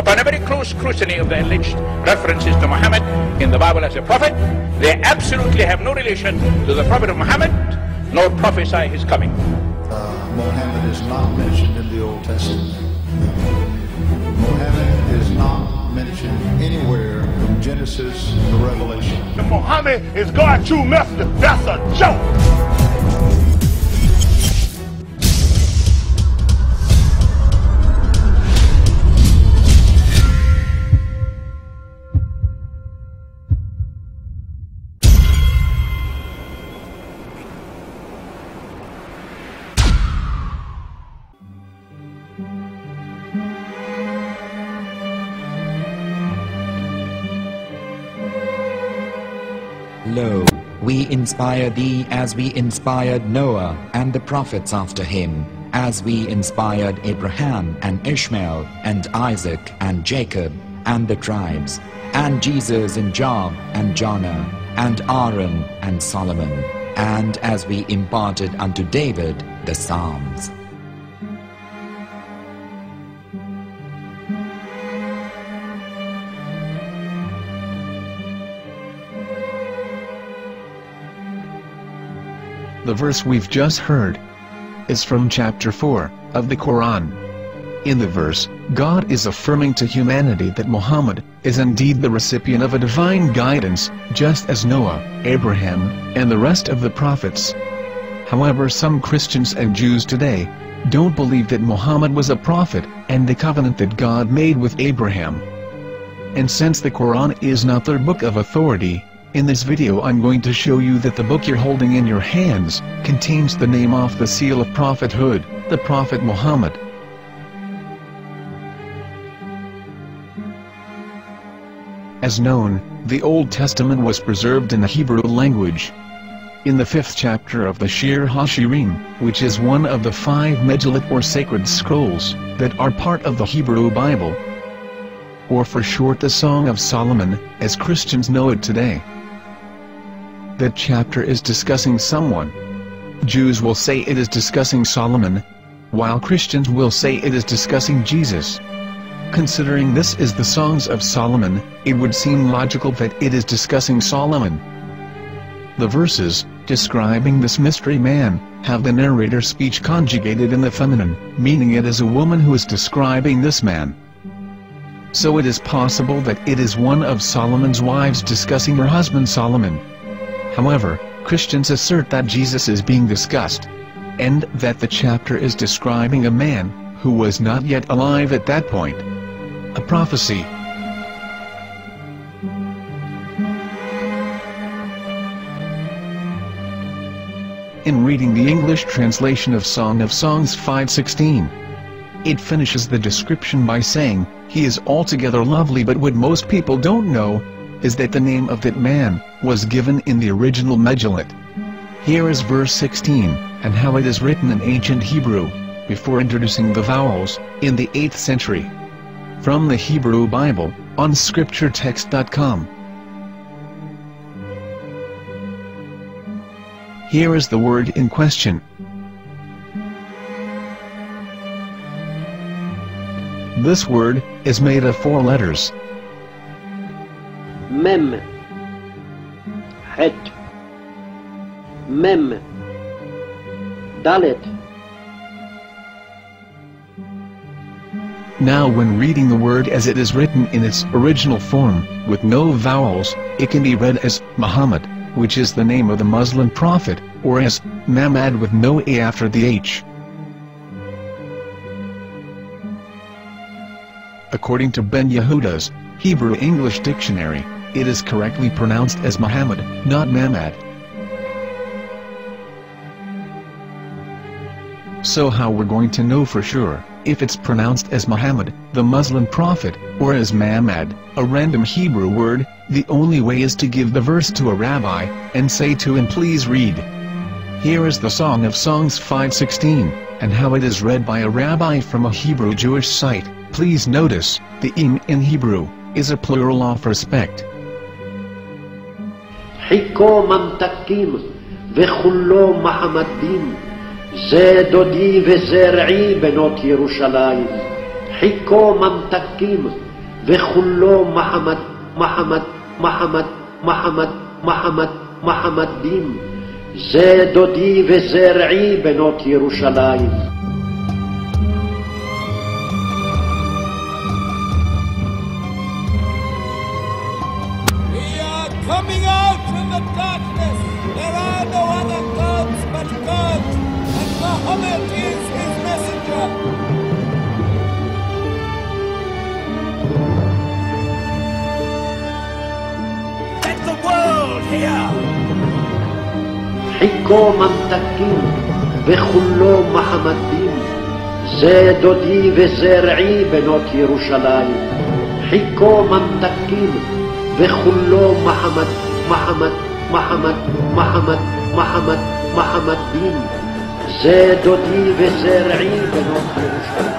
upon a very close scrutiny of the alleged references to Muhammad in the Bible as a prophet, they absolutely have no relation to the prophet of Muhammad, nor prophesy his coming. Muhammad is not mentioned in the Old Testament. Muhammad is not mentioned anywhere from Genesis to Revelation. Muhammad is God's true messenger. That's a joke. Lo, we inspire thee as we inspired Noah and the prophets after him, as we inspired Abraham and Ishmael and Isaac and Jacob and the tribes, and Jesus and Job and Jonah and Aaron and Solomon, and as we imparted unto David the Psalms. The verse we've just heard is from chapter 4 of the Qur'an. In the verse, God is affirming to humanity that Muhammad is indeed the recipient of a divine guidance, just as Noah, Abraham, and the rest of the prophets. However, some Christians and Jews today don't believe that Muhammad was a prophet and the covenant that God made with Abraham. And since the Qur'an is not their book of authority, in this video I'm going to show you that the book you're holding in your hands contains the name off the seal of prophethood, the Prophet Muhammad. As known, the Old Testament was preserved in the Hebrew language. In the 5th chapter of the Shir haShirim, which is one of the 5 megilot or sacred scrolls that are part of the Hebrew Bible, or for short the Song of Solomon, as Christians know it today. That chapter is discussing someone. Jews will say it is discussing Solomon, while Christians will say it is discussing Jesus. Considering this is the Songs of Solomon, it would seem logical that it is discussing Solomon. The verses, describing this mystery man, have the narrator's speech conjugated in the feminine, meaning it is a woman who is describing this man. So it is possible that it is one of Solomon's wives discussing her husband Solomon. However, Christians assert that Jesus is being discussed, and that the chapter is describing a man who was not yet alive at that point. A prophecy. In reading the English translation of Song of Songs 5:16, it finishes the description by saying, "He is altogether lovely," but what most people don't know is that the name of that man was given in the original megilot. Here is verse 16, and how it is written in ancient Hebrew, before introducing the vowels, in the 8th century. From the Hebrew Bible, on scripturetext.com. Here is the word in question. This word is made of 4 letters. Mem, Het, Mem, Dalet. Now when reading the word as it is written in its original form, with no vowels, it can be read as Muhammad, which is the name of the Muslim prophet, or as Mamad with no A after the H. According to Ben Yehuda's Hebrew English Dictionary, it is correctly pronounced as Muhammad, not Mamad. So how we're going to know for sure if it's pronounced as Muhammad, the Muslim prophet, or as Mamad, a random Hebrew word? The only way is to give the verse to a rabbi and say to him, "Please read." Here is the Song of Songs 5:16, and how it is read by a rabbi from a Hebrew Jewish site. Please notice, the im in Hebrew is a plural of respect. חיקו ממתקים וכולו מחמדים, זה דודי וזרעי בנות ירושלים. חיקו ממתקים וכולו מחמד, מחמד, מחמד, מחמד, מחמד, מחמדים. זה דודי וזה רעי בנות ירושלים. Coming out from the darkness, there are no other gods but God, and Muhammad is his messenger. Let the world hear. חיכו ממתקים וכולו מחמדים, זה דודי וזה רעי בנות ירושלים. חיכו ממתקים וכולו מחמד, מחמד, מחמד, מחמד, מחמד, מחמדים. זה דודי וזה רעי בנות ירושלים.